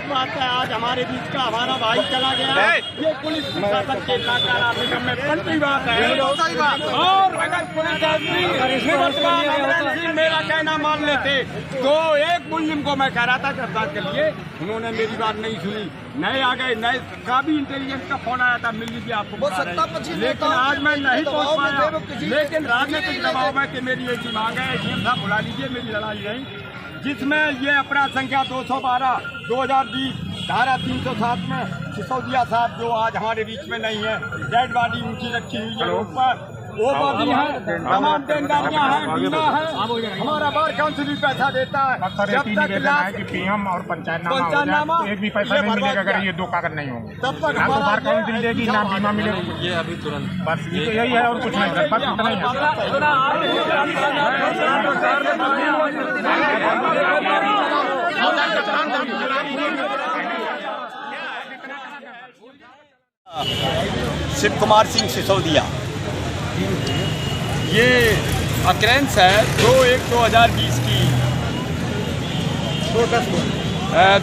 बात है, आज हमारे बीच का हमारा भाई चला गया, ये पुलिस प्रशासन के नकारात्मक में पलटी बात है। और अगर पुलिस आदमी मेरा कहना मान लेते तो एक मुलिम को मैं कह रहा था गिरफ्तार कर लिए, उन्होंने मेरी बात नहीं सुनी, नए आ गए, नए का भी इंटेलिजेंस का फोन आया था, मिल लीजिए आपको, लेकिन आज मैं नहीं पहुंच पाया। लेकिन राजनीतिक दबाव में कि मेरी एक ही मांग है, एडीएम साहब बुला लीजिए, मेरी लड़ाई नहीं, जिसमें ये अपराध संख्या 212 2020 धारा 307 में सिसोदिया साहब जो आज हमारे बीच में नहीं है, डेड बॉडी उनकी रखी हुई है रोड पर, वो बॉडी है, तमाम देनदारियां हैं, बीमा है, हमारा बार काउंसिल भी पैसा देता है, जब तक पीएम और पंचायतनामा एक भी पैसा नहीं मिलेगा अगर ये 2 कागज नहीं होंगे, तब तक आपको बार काउंसिल मिलेगी ना बीमा मिलेगा, ये अभी तुरंत बस यही है और कुछ नहीं है, बस इतना ही है। शिव कुमार सिंह सिसोदिया, ये अक्रेंस है 2/1/2020 की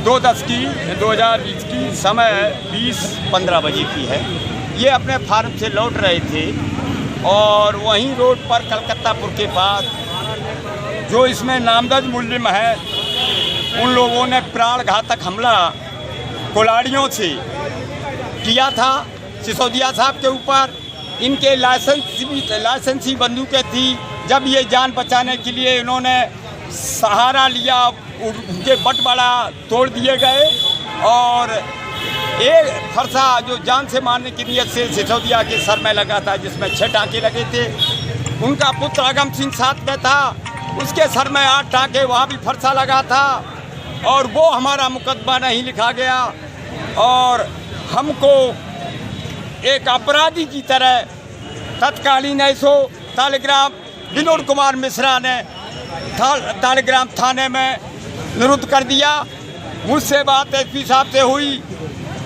2/10 की 2020 की, समय 20:15 बजे की है। ये अपने फार्म से लौट रहे थे और वहीं रोड पर कलकत्तापुर के पास जो इसमें नामजद मुल्जिम है, उन लोगों ने प्राण घातक हमला कुल्हाड़ियों से किया था सिसोदिया साहब के ऊपर। इनके लाइसेंसी बंदूकें थी। जब ये जान बचाने के लिए इन्होंने सहारा लिया, उनके बटवाड़ा तोड़ दिए गए और एक फरसा जो जान से मारने की नीयत से सिसोदिया के सर में लगा था, जिसमें 6 टाँके लगे थे। उनका पुत्र अगम सिंह साथ में था, उसके सर में 8 टाँके, वहाँ भी फरसा लगा था और वो हमारा मुकदमा नहीं लिखा गया और हमको एक अपराधी की तरह तत्कालीन एसओ तालिग्राम विनोद कुमार मिश्रा ने तालिग्राम थाने में निरुद्ध कर दिया। मुझसे बात एसपी साहब से हुई,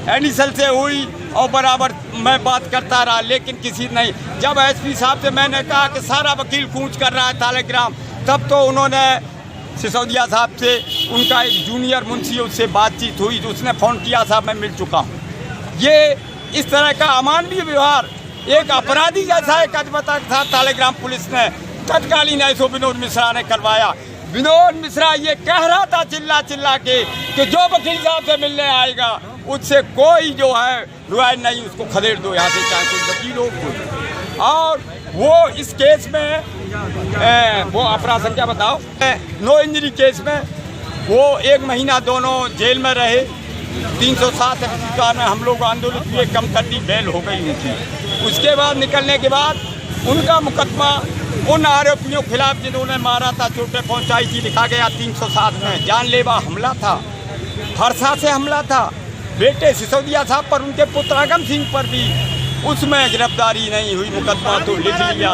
एडिशनल से हुई और बराबर मैं बात करता रहा, लेकिन किसी नहीं। जब एसपी साहब से मैंने कहा कि सारा वकील कूच कर रहा है तालिग्राम, तब तो उन्होंने सिसोदिया साहब से, उनका एक जूनियर मुंशी, उससे बातचीत हुई, तो उसने फ़ोन किया, साहब मैं मिल चुका हूँ। ये इस तरह का अमानवीय व्यवहार एक अपराधी जैसा एक अजबता था तालिग्राम पुलिस ने तत्कालीन एसओ विनोद मिश्रा ने करवाया। विनोद मिश्रा ये कह रहा था चिल्ला चिल्ला के कि जो वकील साहब से मिलने आएगा उससे कोई जो है रुआय नहीं, उसको खदेड़ दो यहाँ से, चाहे कोई वकील हो कोई। और वो इस केस में वो अपराध संख्या बताओ, नो इंजरी केस में वो 1 महीना दोनों जेल में रहे। 307 में हम लोग आंदोलन किए, कम करनी बेल हो गई उनकी। उसके बाद निकलने के बाद उनका मुकदमा उन आरोपियों के खिलाफ जिन्होंने मारा था, चोटें पहुंचाई थी, लिखा गया 307 में। जानलेवा हमला था, फरसा से हमला था बेटे सिसोदिया साहब पर, उनके पुत्र अगम सिंह पर भी उसमें गिरफ्तारी नहीं हुई, मुकदमा तो लिख लिया।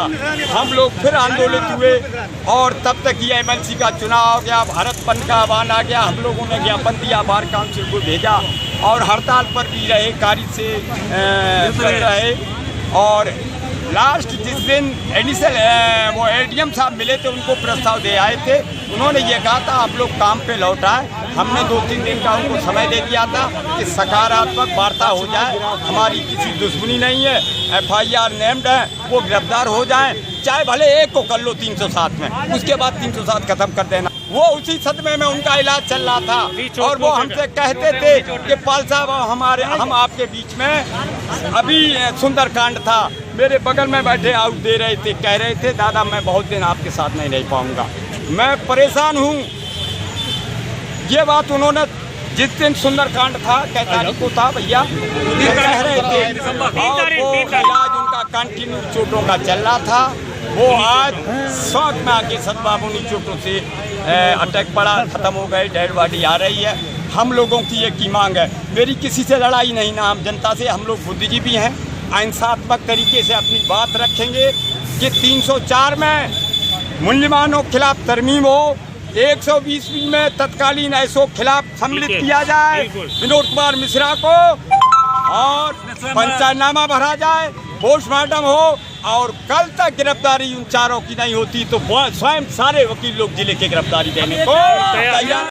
हम लोग फिर आंदोलित हुए और तब तक ये एमएलसी का चुनाव हो गया, भारत बंद का आह्वान आ गया, हम लोगों ने ज्ञापन दिया, बार काउंसिल को भेजा और हड़ताल पर भी रहे, गाड़ी से रहे। और लास्ट जिस दिन एडिशनल वो एडीएम साहब मिले थे, उनको प्रस्ताव दे आए थे, उन्होंने ये कहा था आप लोग काम पे लौट आए। हमने 2-3 दिन का उनको समय दे दिया था कि सकारात्मक वार्ता हो जाए, हमारी किसी दुश्मनी नहीं है, FIR नेम्ड है, वो गिरफ्तार हो जाएं, चाहे भले एक को कर लो 307 में, उसके बाद 307 खत्म कर देना। वो उसी सदमे में उनका इलाज चल रहा था और वो हमसे कहते थे कि पाल साहब हम आपके बीच में, अभी सुंदरकांड था, मेरे बगल में बैठे आउट दे रहे थे, कह रहे थे दादा मैं बहुत दिन आपके साथ नहीं रह पाऊंगा, मैं परेशान हूँ। ये बात उन्होंने जिस दिन सुंदरकांड था, 6 तारीख को था भैया, कह रहे थे, और वो इलाज उनका कंटिन्यू चोटों का चल रहा था। वो आज शौक में आके सदबाबुनी चोटों से अटैक पड़ा, ख़त्म हो गए, डेड बॉडी आ रही है। हम लोगों की एक ही मांग है, मेरी किसी से लड़ाई नहीं ना आम जनता से, हम लोग बुद्धिजीवी हैं, अहिंसात्मक तरीके से अपनी बात रखेंगे कि 304 में मुल्जिमानों के खिलाफ तरमीम हो, 120 में तत्कालीन एसओ खिलाफ सम्मिलित किया जाए विनोद कुमार मिश्रा को, और पंचायतनामा भरा जाए, पोस्टमार्टम हो, और कल तक गिरफ्तारी उन चारों की नहीं होती तो स्वयं सारे वकील लोग जिले के गिरफ्तारी देने को तैयार।